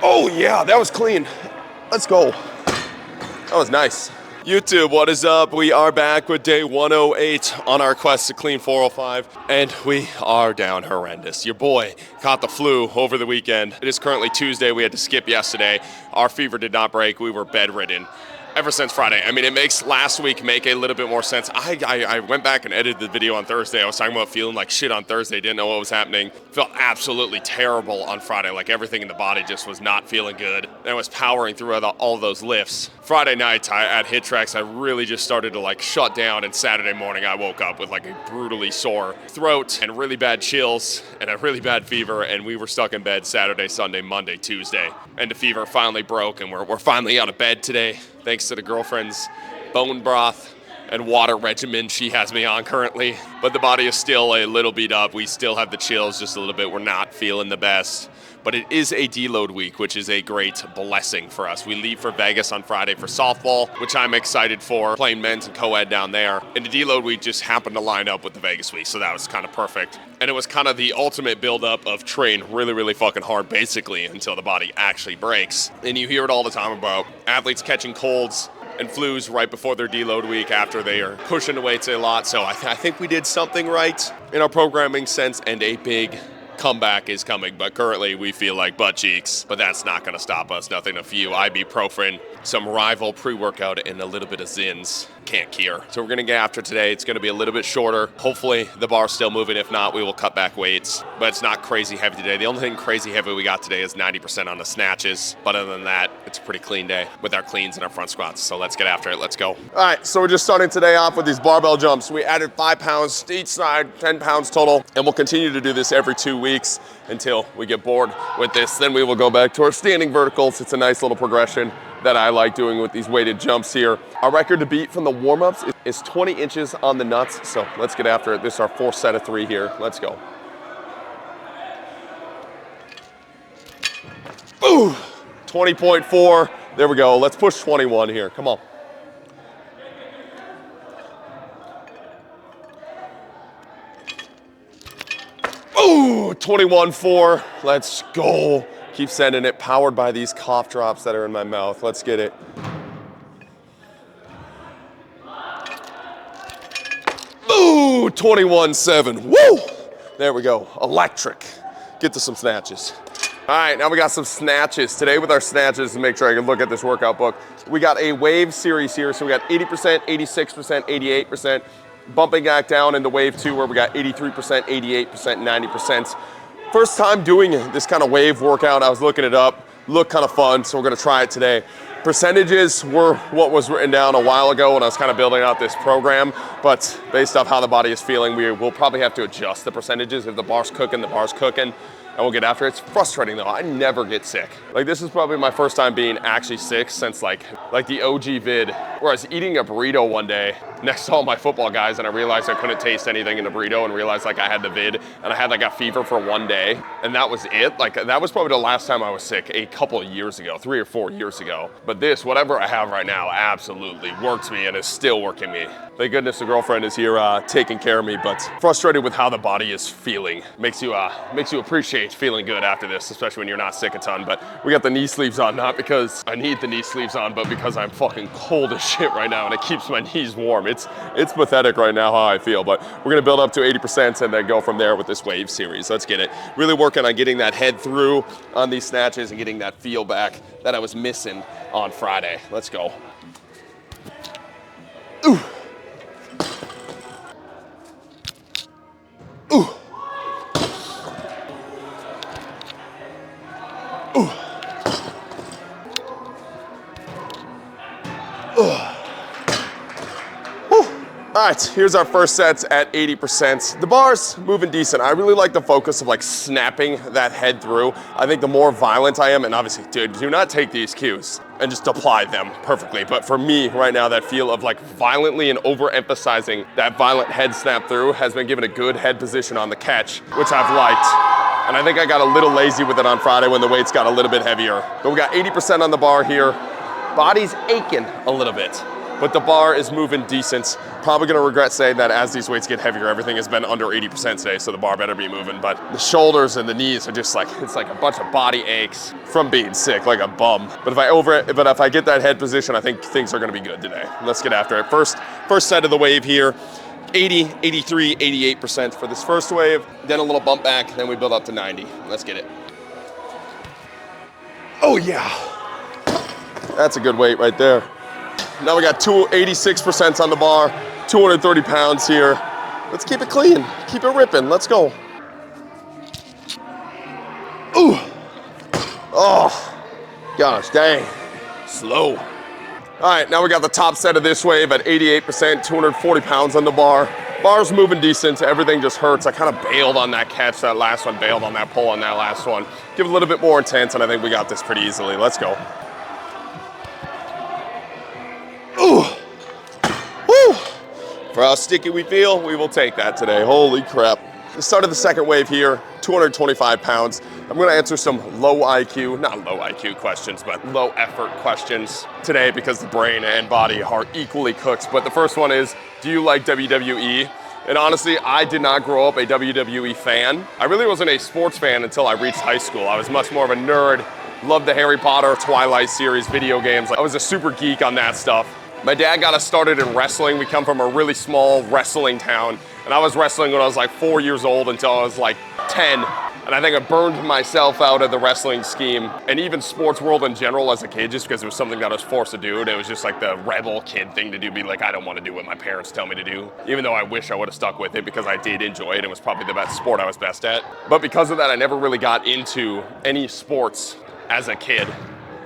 Oh yeah, that was clean. Let's go. That was nice. YouTube, what is up? We are back with day 108 on our quest to clean 405, and we are down horrendous. Your boy caught the flu over the weekend. It is currently Tuesday. We had to skip yesterday. Our fever did not break. We were bedridden ever since Friday. I mean, it makes last week make a little bit more sense. I went back and edited the video on Thursday. I was talking about feeling like shit on Thursday, didn't know what was happening. Felt absolutely terrible on Friday, like everything in the body just was not feeling good. And I was powering through all those lifts. Friday night at Hit Tracks, I really just started to like shut down, and Saturday morning I woke up with like a brutally sore throat and really bad chills and a really bad fever, and we were stuck in bed Saturday, Sunday, Monday, Tuesday. And the fever finally broke, and we're finally out of bed today, thanks to the girlfriend's bone broth and water regimen she has me on currently. But the body is still a little beat up. We still have the chills just a little bit. We're not feeling the best. But it is a deload week, which is a great blessing for us. We leave for Vegas on Friday for softball, which I'm excited for, playing men's and co-ed down there. And the deload week just happened to line up with the Vegas week, so that was kind of perfect. And it was kind of the ultimate buildup of train really, really fucking hard, basically, until the body actually breaks. And you hear it all the time about athletes catching colds and flus right before their deload week after they are pushing the weights a lot. So I think we did something right in our programming sense, and a big comeback is coming, but currently we feel like butt cheeks, but that's not going to stop us. Nothing, a few ibuprofen, some rival pre-workout, and a little bit of Zins. Can't cure. So we're going to get after today. It's going to be a little bit shorter. Hopefully the bar's still moving. If not, we will cut back weights, but it's not crazy heavy today. The only thing crazy heavy we got today is 90% on the snatches, but other than that, it's a pretty clean day with our cleans and our front squats. So let's get after it. Let's go. All right, so we're just starting today off with these barbell jumps. We added 5 pounds to each side, 10 pounds total, and we'll continue to do this every 2 weeks until we get bored with this. Then we will go back to our standing verticals. It's a nice little progression that I like doing with these weighted jumps here. Our record to beat from the warm-ups is 20 inches on the nuts, so let's get after it. This is our 4th set of 3 here. Let's go. Ooh, 20.4. There we go. Let's push 21 here. Come on. Ooh, 21.4. Let's go. Keep sending it, powered by these cough drops that are in my mouth. Let's get it. Ooh, 21.7. Woo! There we go. Electric. Get to some snatches. All right, now we got some snatches. Today with our snatches, to make sure I can look at this workout book, we got a wave series here. So we got 80%, 86%, 88%. Bumping back down into wave 2 where we got 83%, 88%, 90%. First time doing this kind of wave workout. I was looking it up, looked kind of fun, so we're gonna try it today. Percentages were what was written down a while ago when I was kind of building out this program, but based off how the body is feeling, we will probably have to adjust the percentages. If the bar's cooking, the bar's cooking, and we'll get after it. It's frustrating though, I never get sick. Like this is probably my first time being actually sick since like the OG vid, where I was eating a burrito one day next to all my football guys, and I realized I couldn't taste anything in the burrito, and realized like I had the vid, and I had like a fever for 1 day, and that was it. Like that was probably the last time I was sick a couple of years ago, 3 or 4 years ago. But this, whatever I have right now, absolutely works me and is still working me. Thank goodness the girlfriend is here taking care of me, but frustrated with how the body is feeling. Makes you appreciate feeling good after this, especially when you're not sick a ton. But we got the knee sleeves on, not because I need the knee sleeves on, but because I'm fucking cold as shit right now, and it keeps my knees warm. It's pathetic right now how I feel, but we're gonna build up to 80% and then go from there with this wave series. Let's get it. Really working on getting that head through on these snatches and getting that feel back that I was missing on Friday. Let's go. Ooh. Ooh. Ooh. All right, here's our first sets at 80%. The bar's moving decent. I really like the focus of like snapping that head through. I think the more violent I am, and obviously, dude, do not take these cues and just apply them perfectly. But for me right now, that feel of like violently and overemphasizing that violent head snap through has been given a good head position on the catch, which I've liked. And I think I got a little lazy with it on Friday when the weights got a little bit heavier. But we got 80% on the bar here. Body's aching a little bit, but the bar is moving decent. Probably gonna regret saying that as these weights get heavier, everything has been under 80% today, so the bar better be moving. But the shoulders and the knees are just like, it's like a bunch of body aches from being sick, like a bum. But if I get that head position, I think things are gonna be good today. Let's get after it. First set of the wave here. 80, 83, 88% for this first wave, then a little bump back, then we build up to 90. Let's get it. Oh yeah. That's a good weight right there. Now we got 86% on the bar, 230 pounds here. Let's keep it clean, keep it ripping, let's go. Ooh. Oh, gosh, dang, slow. All right, now we got the top set of this wave at 88%, 240 pounds on the bar. Bar's moving decent, everything just hurts. I kind of bailed on that catch, that last one, bailed on that pull on that last one. Give it a little bit more intense, and I think we got this pretty easily. Let's go. Ooh, woo. For how sticky we feel, we will take that today. Holy crap. The start of the second wave here, 225 pounds. I'm gonna answer some not low IQ questions, but low effort questions today because the brain and body are equally cooked. But the first one is, do you like WWE? And honestly, I did not grow up a WWE fan. I really wasn't a sports fan until I reached high school. I was much more of a nerd, loved the Harry Potter, Twilight series, video games. I was a super geek on that stuff. My dad got us started in wrestling. We come from a really small wrestling town, and I was wrestling when I was like 4 years old until I was like 10. And I think I burned myself out of the wrestling scheme and even sports world in general as a kid, just because it was something that I was forced to do. And it was just like the rebel kid thing to do, be like, I don't want to do what my parents tell me to do. Even though I wish I would have stuck with it because I did enjoy it. It was probably the best sport I was best at. But because of that, I never really got into any sports as a kid.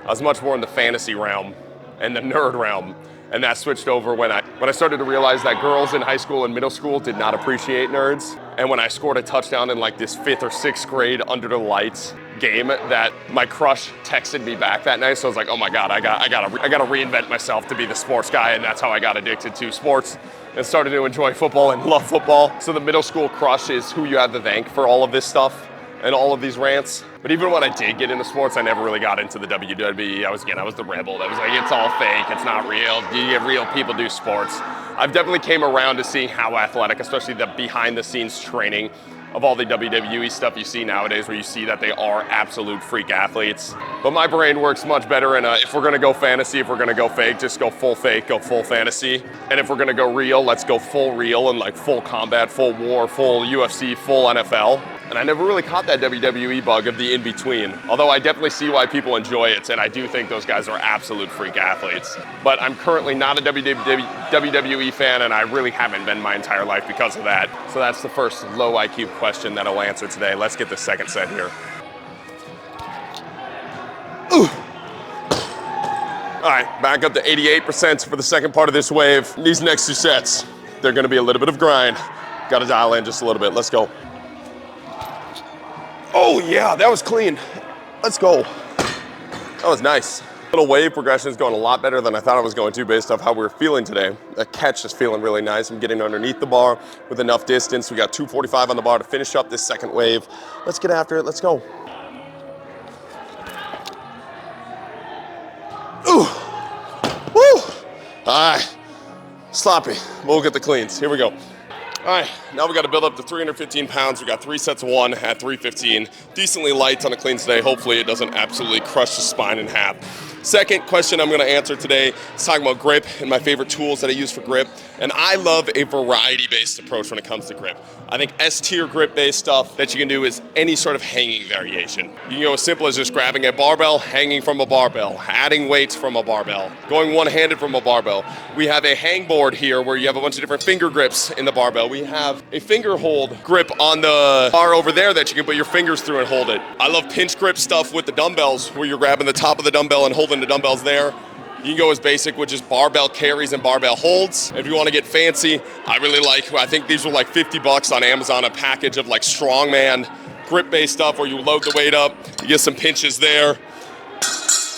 I was much more in the fantasy realm and the nerd realm. And that switched over when I started to realize that girls in high school and middle school did not appreciate nerds. And when I scored a touchdown in like this 5th or 6th grade under the lights game, that my crush texted me back that night. So I was like, oh my God, I gotta reinvent myself to be the sports guy. And that's how I got addicted to sports and started to enjoy football and love football. So the middle school crush is who you have to thank for all of this stuff and all of these rants. But even when I did get into sports, I never really got into the WWE. I was the rebel. That was like, it's all fake, it's not real. Real people do sports. I've definitely came around to seeing how athletic, especially the behind the scenes training of all the WWE stuff you see nowadays, where you see that they are absolute freak athletes. But my brain works much better in if we're gonna go fantasy, if we're gonna go fake, just go full fake, go full fantasy. And if we're gonna go real, let's go full real and like full combat, full war, full UFC, full NFL. And I never really caught that WWE bug of the in-between. Although I definitely see why people enjoy it, and I do think those guys are absolute freak athletes. But I'm currently not a WWE fan, and I really haven't been my entire life because of that. So that's the first low IQ question that I'll answer today. Let's get the second set here. Ooh. All right, back up to 88% for the second part of this wave. These next two sets, they're gonna be a little bit of grind. Gotta dial in just a little bit, let's go. Oh yeah, that was clean. Let's go. That was nice. Little wave progression is going a lot better than I thought it was going to based off how we were feeling today. The catch is feeling really nice. I'm getting underneath the bar with enough distance. We got 245 on the bar to finish up this second wave. Let's get after it, let's go. Ooh, woo. All right, sloppy. We'll get the cleans, here we go. All right, now we got to build up to 315 pounds. We got 3 sets of 1 at 315. Decently light on the cleans today. Hopefully it doesn't absolutely crush the spine in half. Second question I'm going to answer today is talking about grip and my favorite tools that I use for grip. And I love a variety-based approach when it comes to grip. I think S-tier grip-based stuff that you can do is any sort of hanging variation. You can go as simple as just grabbing a barbell, hanging from a barbell, adding weights from a barbell, going one-handed from a barbell. We have a hang board here where you have a bunch of different finger grips in the barbell. We have a finger hold grip on the bar over there that you can put your fingers through and hold it. I love pinch grip stuff with the dumbbells where you're grabbing the top of the dumbbell and holding the dumbbells there. You can go as basic with just barbell carries and barbell holds. If you want to get fancy, I think these were like $50 on Amazon, a package of like strongman grip-based stuff where you load the weight up, you get some pinches there.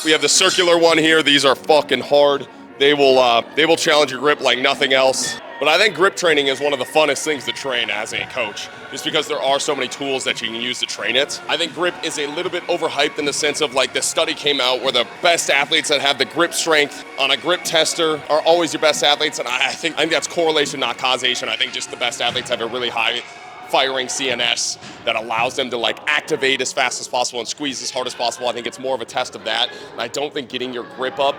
We have the circular one here. These are fucking hard. They will challenge your grip like nothing else. But I think grip training is one of the funnest things to train as a coach, just because there are so many tools that you can use to train it. I think grip is a little bit overhyped in the sense of like the study came out where the best athletes that have the grip strength on a grip tester are always your best athletes. And I think that's correlation, not causation. I think just the best athletes have a really high firing CNS that allows them to like activate as fast as possible and squeeze as hard as possible. I think it's more of a test of that. And I don't think getting your grip up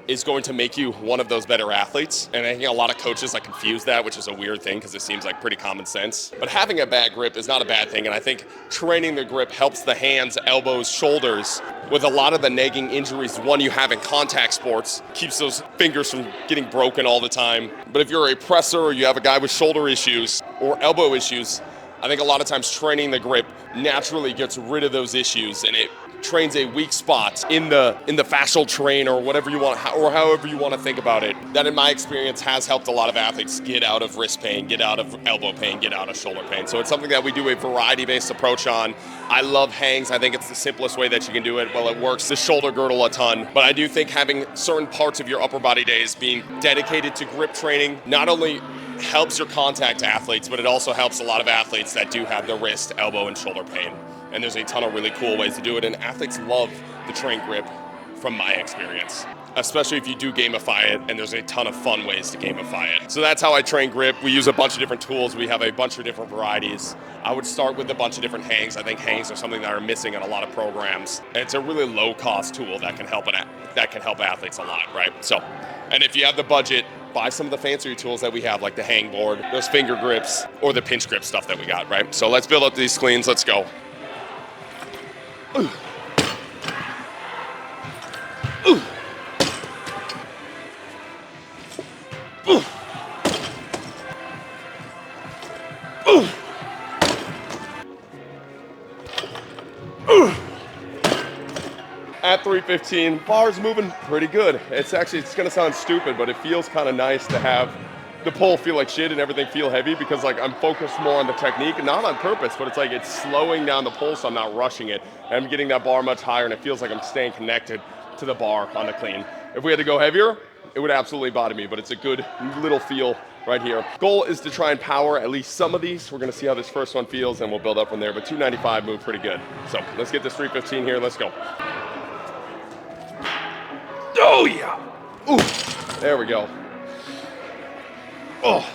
is going to make you one of those better athletes. And I think a lot of coaches like confuse that, which is a weird thing because it seems like pretty common sense. But having a bad grip is not a bad thing. And I think training the grip helps the hands, elbows, shoulders with a lot of the nagging injuries, one you have in contact sports, keeps those fingers from getting broken all the time. But if you're a presser or you have a guy with shoulder issues or elbow issues, I think a lot of times training the grip naturally gets rid of those issues and it trains a weak spot in the fascial train or whatever you want, or however you want to think about it. That in my experience has helped a lot of athletes get out of wrist pain, get out of elbow pain, get out of shoulder pain. So it's something that we do a variety-based approach on. I love hangs. I think it's the simplest way that you can do it. Well, it works the shoulder girdle a ton, but I do think having certain parts of your upper body days being dedicated to grip training not only helps your contact athletes, but it also helps a lot of athletes that do have the wrist, elbow, and shoulder pain. And there's a ton of really cool ways to do it, and athletes love the train grip from my experience, especially if you do gamify it, and there's a ton of fun ways to gamify it. So that's how I train grip. We use a bunch of different tools. We have a bunch of different varieties. I would start with a bunch of different hangs. I think hangs are something that are missing in a lot of programs, and it's a really low-cost tool that can help athletes a lot, right? So, and if you have the budget, buy some of the fancier tools that we have, like the hang board, those finger grips, or the pinch grip stuff that we got, right? So let's build up these cleans. Let's go. Ooh. Ooh. Ooh. Ooh. Ooh. At 315, bar's moving pretty good. It's gonna sound stupid, but it feels kind of nice to have the pull feel like shit and everything feel heavy because like I'm focused more on the technique, not on purpose, but it's like it's slowing down the pull so I'm not rushing it. And I'm getting that bar much higher and it feels like I'm staying connected to the bar on the clean. If we had to go heavier, it would absolutely bother me, but it's a good little feel right here. Goal is to try and power at least some of these. We're gonna see how this first one feels and we'll build up from there, but 295 moved pretty good. So let's get this 315 here, let's go. Oh yeah, ooh, there we go. Oh.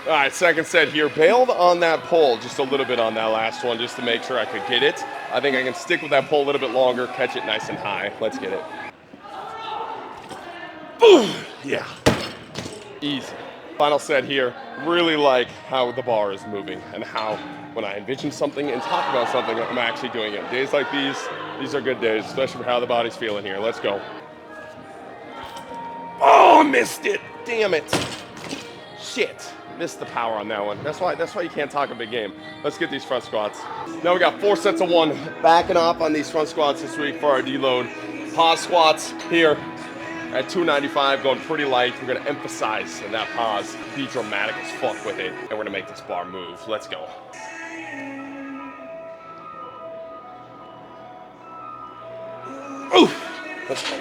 All right, second set here. Bailed on that pull just a little bit on that last one just to make sure I could get it. I think I can stick with that pull a little bit longer, catch it nice and high. Let's get it. Ooh, yeah, easy. Final set here. Really like how the bar is moving and how when I envision something and talk about something, I'm actually doing it. Days like these are good days, especially for how the body's feeling here. Let's go. Oh, missed it. Damn it. Shit, missed the power on that one. That's why you can't talk a big game. Let's get these front squats. Now we got 4 sets of 1. Backing off on these front squats this week for our deload. Pause squats here at 295, going pretty light. We're gonna emphasize in that pause, be dramatic as fuck with it, and we're gonna make this bar move. Let's go. Ooh, let's go.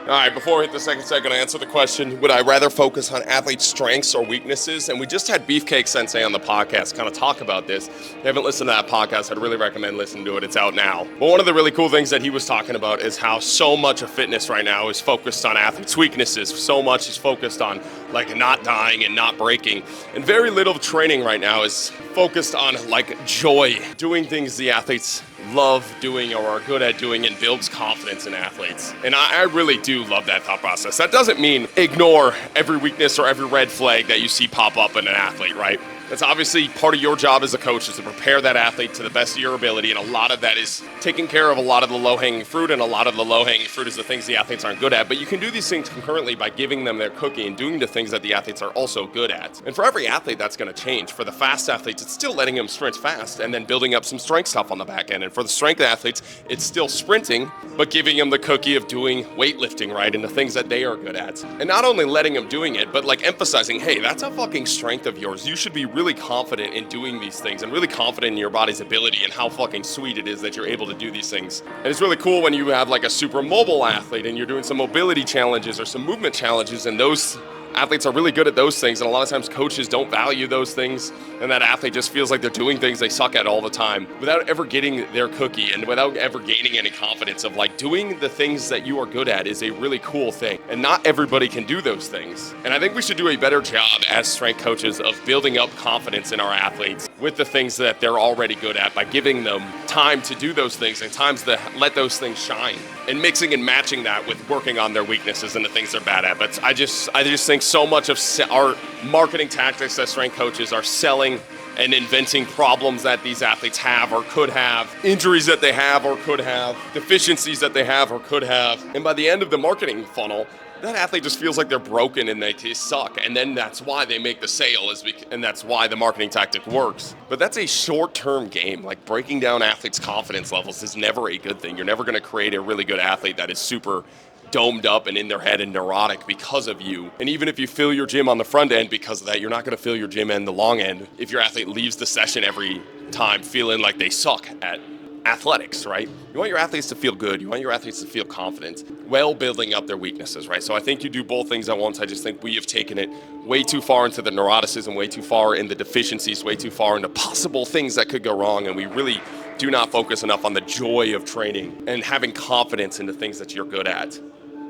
All right, before we hit the second set, I'm gonna answer the question, would I rather focus on athletes' strengths or weaknesses? And we just had Beefcake Sensei on the podcast kind of talk about this. If you haven't listened to that podcast, I'd really recommend listening to it. It's out now. But one of the really cool things that he was talking about is how so much of fitness right now is focused on athletes' weaknesses. So much is focused on like not dying and not breaking. And very little of training right now is focused on like joy, doing things the athletes love doing or are good at doing and builds confidence in athletes. And I really do love that thought process. That doesn't mean ignore every weakness or every red flag that you see pop up in an athlete, right? That's obviously part of your job as a coach is to prepare that athlete to the best of your ability, and a lot of that is taking care of a lot of the low-hanging fruit, and a lot of the low-hanging fruit is the things the athletes aren't good at. But you can do these things concurrently by giving them their cookie and doing the things that the athletes are also good at. And for every athlete, that's going to change. For the fast athletes, it's still letting them sprint fast and then building up some strength stuff on the back end. And for the strength athletes, it's still sprinting, but giving them the cookie of doing weightlifting, right, and the things that they are good at. And not only letting them doing it, but like emphasizing, hey, that's a fucking strength of yours. You should be really confident in doing these things and really confident in your body's ability and how fucking sweet it is that you're able to do these things. And it's really cool when you have like a super mobile athlete and you're doing some mobility challenges or some movement challenges, and those athletes are really good at those things, and a lot of times coaches don't value those things, and that athlete just feels like they're doing things they suck at all the time without ever getting their cookie and without ever gaining any confidence of like doing the things that you are good at is a really cool thing, and not everybody can do those things. And I think we should do a better job as strength coaches of building up confidence in our athletes with the things that they're already good at by giving them time to do those things and times to let those things shine, and mixing and matching that with working on their weaknesses and the things they're bad at. But I just think so much of our marketing tactics as strength coaches are selling and inventing problems that these athletes have or could have, injuries that they have or could have, deficiencies that they have or could have. And by the end of the marketing funnel, that athlete just feels like they're broken and they suck. And then that's why they make the sale, and that's why the marketing tactic works. But that's a short-term game. Like, breaking down athletes' confidence levels is never a good thing. You're never going to create a really good athlete that is super domed up and in their head and neurotic because of you. And even if you fill your gym on the front end because of that, you're not going to fill your gym in the long end if your athlete leaves the session every time feeling like they suck at athletics, right? You want your athletes to feel good. You want your athletes to feel confident while building up their weaknesses, right? So I think you do both things at once. I just think we have taken it way too far into the neuroticism, way too far in the deficiencies, way too far into possible things that could go wrong, and we really do not focus enough on the joy of training and having confidence in the things that you're good at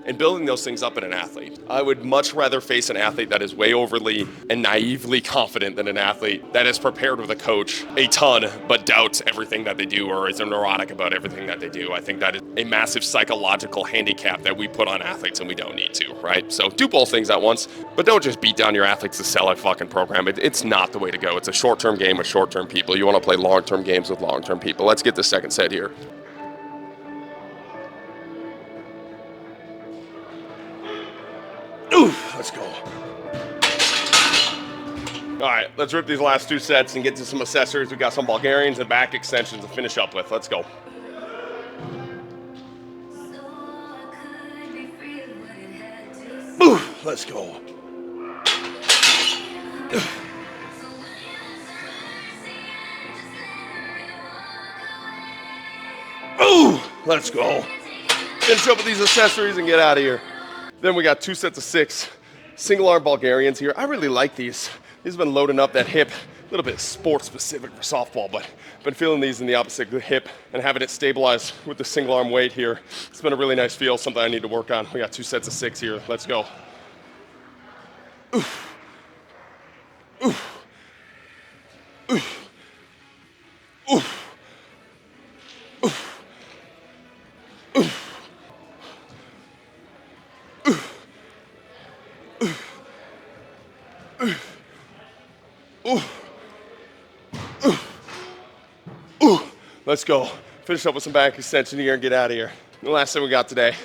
and building those things up in an athlete. I would much rather face an athlete that is way overly and naively confident than an athlete that is prepared with a coach a ton but doubts everything that they do or is neurotic about everything that they do. I think that is a massive psychological handicap that we put on athletes, and we don't need to, right? So do both things at once, but don't just beat down your athletes to sell a fucking program. It's not the way to go. It's a short-term game with short-term people. You want to play long-term games with long-term people. Let's get the second set here. Oof, let's go. All right, let's rip these last two sets and get to some accessories. We got some Bulgarians and back extensions to finish up with. Let's go. Oof, let's go. Ooh, let's go. Finish up with these accessories and get out of here. Then we got 2 sets of 6 single arm Bulgarians here. I really like these. These have been loading up that hip, a little bit sport specific for softball, but been feeling these in the opposite hip and having it stabilized with the single arm weight here. It's been a really nice feel, something I need to work on. We got 2 sets of 6 here. Let's go. Oof. Oof. Oof. Oof. Oof. Oof. Let's go. Finish up with some back extension here and get out of here. The last thing we got today,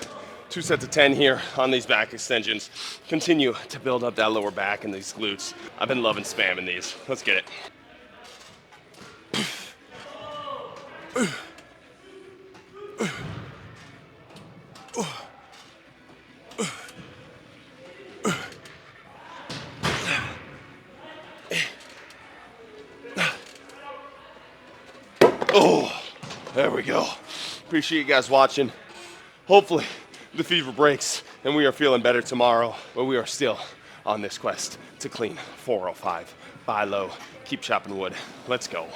2 sets of 10 here on these back extensions. Continue to build up that lower back and these glutes. I've been loving spamming these. Let's get it. Oh, there we go. Appreciate you guys watching. Hopefully the fever breaks and we are feeling better tomorrow, but we are still on this quest to clean 405. Buy low, keep chopping wood. Let's go.